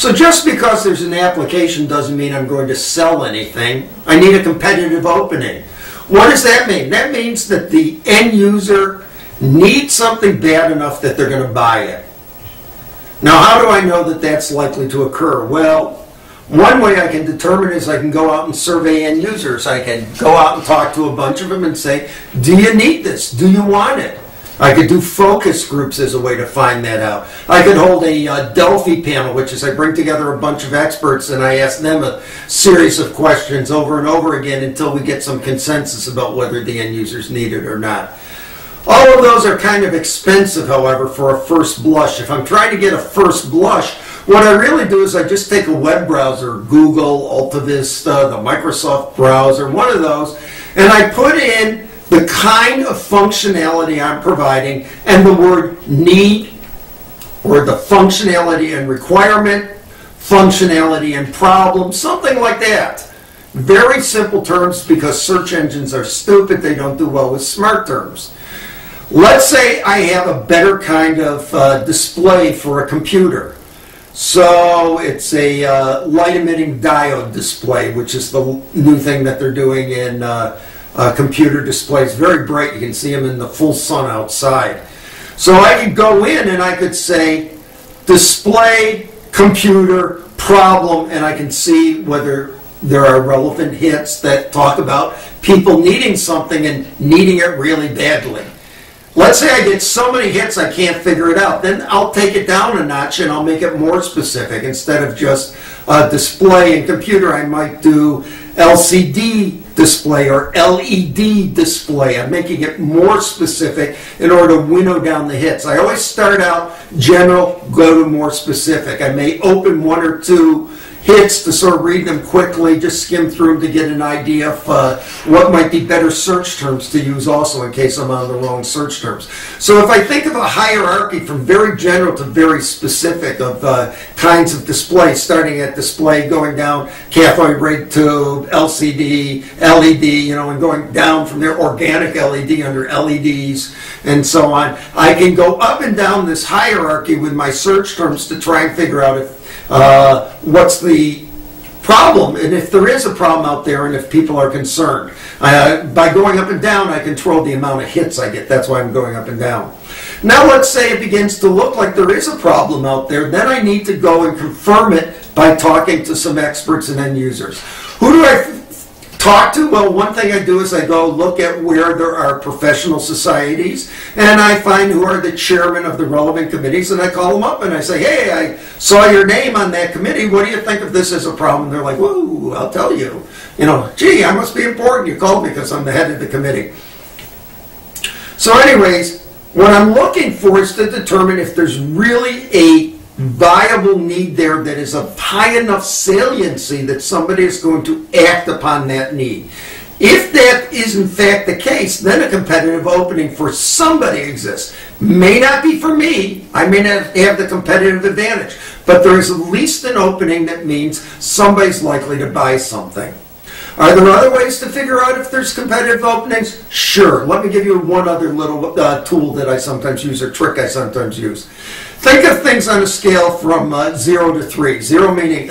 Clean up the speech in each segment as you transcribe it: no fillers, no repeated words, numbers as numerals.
So just because there's an application doesn't mean I'm going to sell anything. I need a competitive opening. What does that mean? That means that the end user needs something bad enough that they're going to buy it. Now, how do I know that that's likely to occur? Well, one way I can determine is I can go out and survey end users. I can go out and talk to a bunch of them and say, do you need this? Do you want it? I could do focus groups as a way to find that out. I could hold a Delphi panel, which is I bring together a bunch of experts and I ask them a series of questions over and over again until we get some consensus about whether the end users need it or not. All of those are kind of expensive, however, for a first blush. If I'm trying to get a first blush, what I really do is I just take a web browser, Google, Alta Vista, the Microsoft browser, one of those, and I put in the kind of functionality I'm providing and the word need, or the functionality and requirement, functionality and problem, something like that. Very simple terms because search engines are stupid. They don't do well with smart terms. Let's say I have a better kind of display for a computer. So it's a light-emitting diode display, which is the new thing that they're doing in computer displays. Very bright. You can see them in the full sun outside. So I could go in and I could say display, computer, problem, and I can see whether there are relevant hits that talk about people needing something and needing it really badly. Let's say I get so many hits I can't figure it out. Then I'll take it down a notch and I'll make it more specific. Instead of just display and computer, I might do LCD display or LED display. I'm making it more specific in order to winnow down the hits. I always start out general, go to more specific. I may open one or two hits to sort of read them quickly, just skim through them to get an idea of what might be better search terms to use also in case I'm on the wrong search terms. So if I think of a hierarchy from very general to very specific of kinds of display, starting at display, going down cathode ray tube, LCD, LED, and going down from there, organic LED under LEDs, and so on, I can go up and down this hierarchy with my search terms to try and figure out if what's the problem, and if there is a problem out there, and if people are concerned. By going up and down, I control the amount of hits I get. That's why I'm going up and down. Now let's say it begins to look like there is a problem out there. Then I need to go and confirm it by talking to some experts and end users. Who do I talk to? Well, one thing I do is I go look at where there are professional societies, and I find who are the chairmen of the relevant committees, and I call them up and I say, hey, I saw your name on that committee. What do you think of this as a problem? They're like, whoa, I'll tell you. Gee, I must be important. You called me because I'm the head of the committee. So anyways, what I'm looking for is to determine if there's really a viable need there that is of high enough saliency that somebody is going to act upon that need. If that is in fact the case, then a competitive opening for somebody exists. May not be for me. I may not have the competitive advantage, but there is at least an opening that means somebody's likely to buy something. Are there other ways to figure out if there's competitive openings? Sure. Let me give you one other little tool that I sometimes use, or trick I sometimes use. Think of things on a scale from 0 to 3. 0 meaning,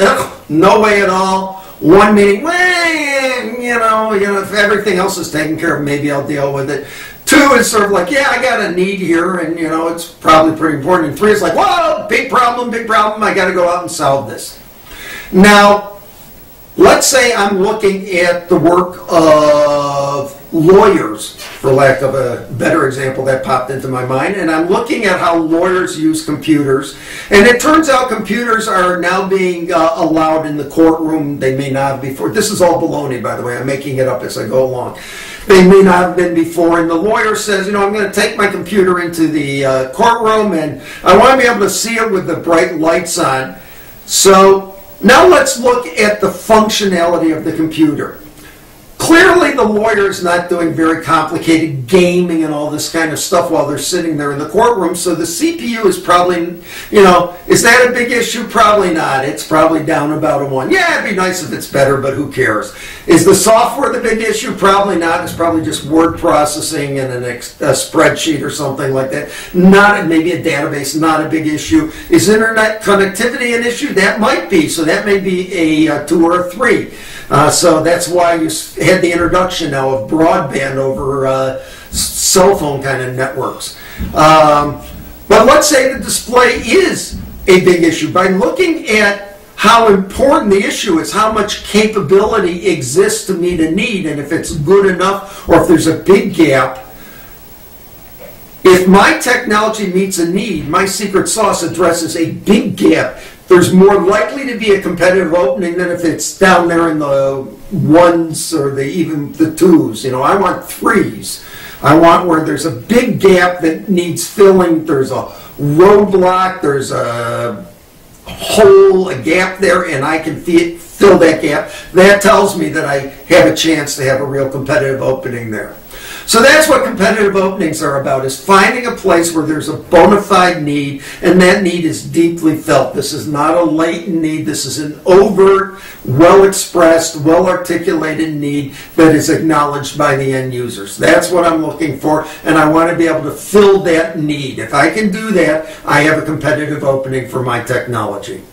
no way at all. 1 meaning, well, if everything else is taken care of, maybe I'll deal with it. 2 is sort of like, yeah, I got a need here, and it's probably pretty important. And 3 is like, whoa, big problem, I got to go out and solve this. Now, let's say I'm looking at the work of lawyers, for lack of a better example that popped into my mind, and I'm looking at how lawyers use computers, and it turns out computers are now being allowed in the courtroom. They may not have before. This is all baloney, by the way. I'm making it up as I go along. They may not have been before, and the lawyer says, I'm going to take my computer into the courtroom, and I want to be able to see it with the bright lights on. So now let's look at the functionality of the computer. Clearly, the lawyer is not doing very complicated gaming and all this kind of stuff while they're sitting there in the courtroom, so the CPU is probably, is that a big issue? Probably not. It's probably down about a 1. Yeah, it'd be nice if it's better, but who cares? Is the software the big issue? Probably not. It's probably just word processing and a spreadsheet or something like that. Maybe a database, not a big issue. Is internet connectivity an issue? That might be, so that may be a 2 or a 3. So that's why you had the introduction now of broadband over cell phone kind of networks. But let's say the display is a big issue. By looking at how important the issue is, how much capability exists to meet a need, and if it's good enough or if there's a big gap. If my technology meets a need, my secret sauce addresses a big gap, there's more likely to be a competitive opening than if it's down there in the 1s or even the 2s. I want 3s. I want where there's a big gap that needs filling. There's a roadblock. There's a hole, a gap there, and I can fill that gap. That tells me that I have a chance to have a real competitive opening there. So that's what competitive openings are about, is finding a place where there's a bona fide need, and that need is deeply felt. This is not a latent need. This is an overt, well-expressed, well-articulated need that is acknowledged by the end users. That's what I'm looking for, and I want to be able to fill that need. If I can do that, I have a competitive opening for my technology.